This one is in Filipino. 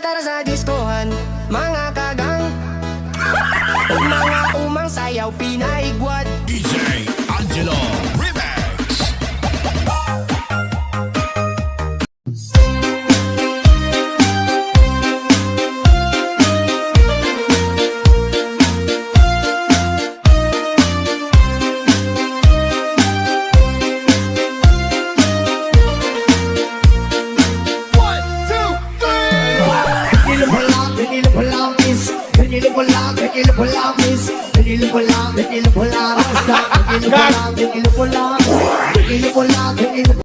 tara sa diskohan, mga kagang. Ug mga umang sayaw pinaigwad. DJ Angelo Remix. Ganyan lang,